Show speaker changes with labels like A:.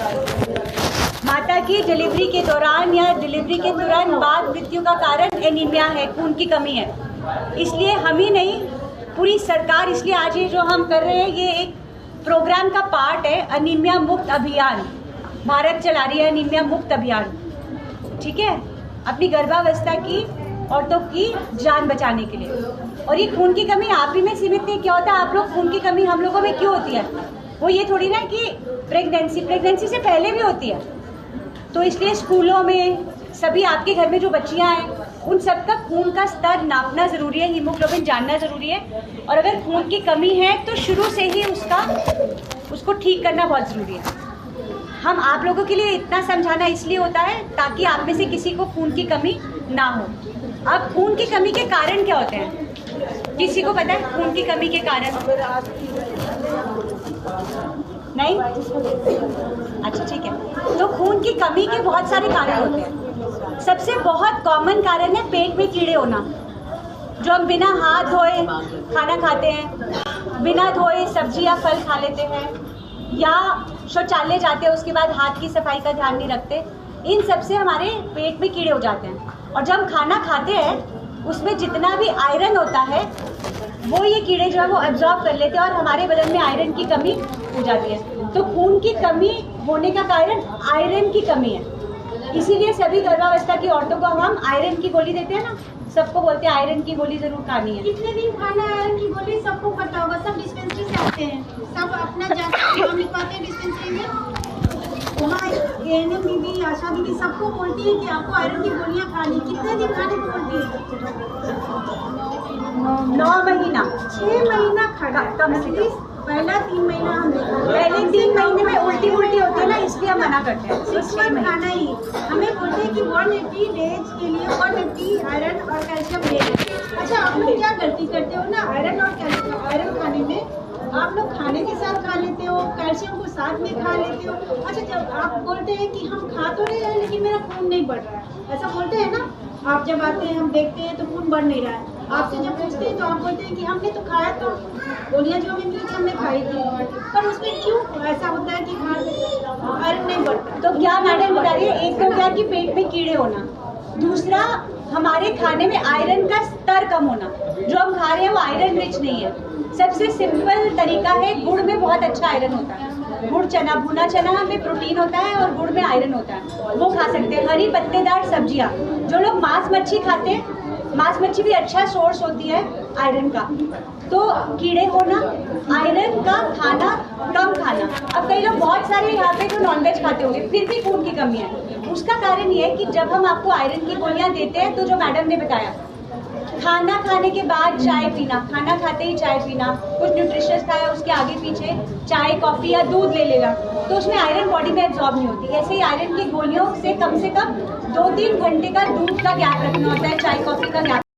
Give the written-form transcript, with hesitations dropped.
A: माता की डिलीवरी के दौरान या डिलीवरी के तुरंत बाद मृत्यु का कारण एनीमिया है, खून की कमी है। इसलिए हम ही नहीं, पूरी सरकार, इसलिए आज ये जो हम कर रहे हैं ये एक प्रोग्राम का पार्ट है, अनीमिया मुक्त अभियान। भारत चला रही है अनीमिया मुक्त अभियान, ठीक है, अपनी गर्भावस्था की औरतों की जान बचाने के लिए। और ये खून की कमी आप ही में सीमित नहीं, क्या होता है आप लोग, खून की कमी हम लोगों में क्यों होती है? वो ये थोड़ी ना कि प्रेगनेंसी से पहले भी होती है। तो इसलिए स्कूलों में सभी आपके घर में जो बच्चियां हैं उन सबका खून का स्तर नापना ज़रूरी है, हीमोग्लोबिन जानना ज़रूरी है। और अगर खून की कमी है तो शुरू से ही उसको ठीक करना बहुत ज़रूरी है। हम आप लोगों के लिए इतना समझाना इसलिए होता है ताकि आप में से किसी को खून की कमी ना हो। अब खून की कमी के कारण क्या होते हैं, किसी को पता है खून की कमी के कारण? नहीं? अच्छा ठीक है। तो खून की कमी के बहुत सारे कारण होते हैं। सबसे बहुत कॉमन कारण है पेट में कीड़े होना, जो हम बिना हाथ धोए खाना खाते हैं, बिना धोए सब्जी या फल खा लेते हैं, या शौचालय जाते हैं उसके बाद हाथ की सफाई का ध्यान नहीं रखते। इन सब से हमारे पेट में कीड़े हो जाते हैं। और जब हम खाना खाते हैं उसमें जितना भी आयरन होता है वो ये कीड़े जो है वो एब्जॉर्ब कर लेते हैं और हमारे बदन में आयरन की कमी हो जाती है। तो खून की कमी होने का कारण आयरन की कमी है। इसीलिए सभी गर्भावस्था की औरतों को हम आयरन की गोली देते हैं ना, सबको बोलते हैं आयरन की गोली जरूर खानी है।
B: कितने दिन खाना है आयरन की गोली? सबको पता होगा, सब डिस्पेंसरी से आते हैं, सब अपना जाकर नाम लिखवाते हैं डिस्पेंसरी में। वहाँ एएनएम दीदी, आशा दीदी सबको बोलती है कि आपको आयरन की गोलियाँ खानी। कितने दिन खाने को बोलती है?
A: 9 महीना,
B: 6 महीना खाना
A: कम से कम।
B: पहला 3 महीना हम
A: पहले 3 महीने में उल्टी होती है ना, इसलिए हम मना करते हैं।
B: 6 मंथ खाना ही हमें बोलते हैं कि 180 डेज के लिए 180 आयरन और कैल्शियम लेना। अच्छा, आप लोग क्या गलती करते हो ना, आयरन और कैल्शियम, आयरन खाने में आप लोग खाने के साथ खा लेते हो, कैल्शियम को साथ में खा लेते हो। अच्छा, जब आप बोलते हैं कि हम खा तो रहे हैं लेकिन मेरा खून नहीं बढ़ रहा है, ऐसा बोलते हैं ना। आप जब आते हैं हम देखते हैं तो खून बढ़ नहीं रहा है, आपसे जब पूछते हैं तो आप बोलते हैं कि हमने तो खाया, तो गोलियाँ जो हमें मिली थी हमने खाई थी, पर उसमें क्यों ऐसा होता है कि आयरन नहीं बढ़ता?
A: तो क्या मैडम बता रही है, एक तो क्या कि पेट में कीड़े होना, दूसरा हमारे खाने में आयरन का स्तर कम होना। जो हम खा रहे हैं वो आयरन रिच नहीं है। सबसे सिंपल तरीका है, गुड़ में बहुत अच्छा आयरन होता है। गुड़ चना, भुना चना में प्रोटीन होता है और गुड़ में आयरन होता है, वो खा सकते हैं। हरी पत्तेदार सब्जियां, जो लोग मांस मच्छी खाते हैं, मांस मच्छी भी अच्छा सोर्स होती है आयरन का। तो कीड़े होना, आयरन का खाना कम खाना। अब कई लोग बहुत सारे यहाँ पे जो नॉनवेज खाते होंगे फिर भी खून की कमी है। उसका कारण ये है कि जब हम आपको आयरन की गोलियां देते हैं तो जो मैडम ने बताया, खाना खाने के बाद चाय पीना, खाना खाते ही चाय पीना, कुछ न्यूट्रिशियस खाया उसके आगे पीछे चाय कॉफ़ी या दूध ले लेगा, तो उसमें आयरन बॉडी में एब्जॉर्ब नहीं होती। ऐसे ही आयरन की गोलियों से कम 2-3 घंटे का दूध का गैप रखना होता है, चाय कॉफ़ी का गैप।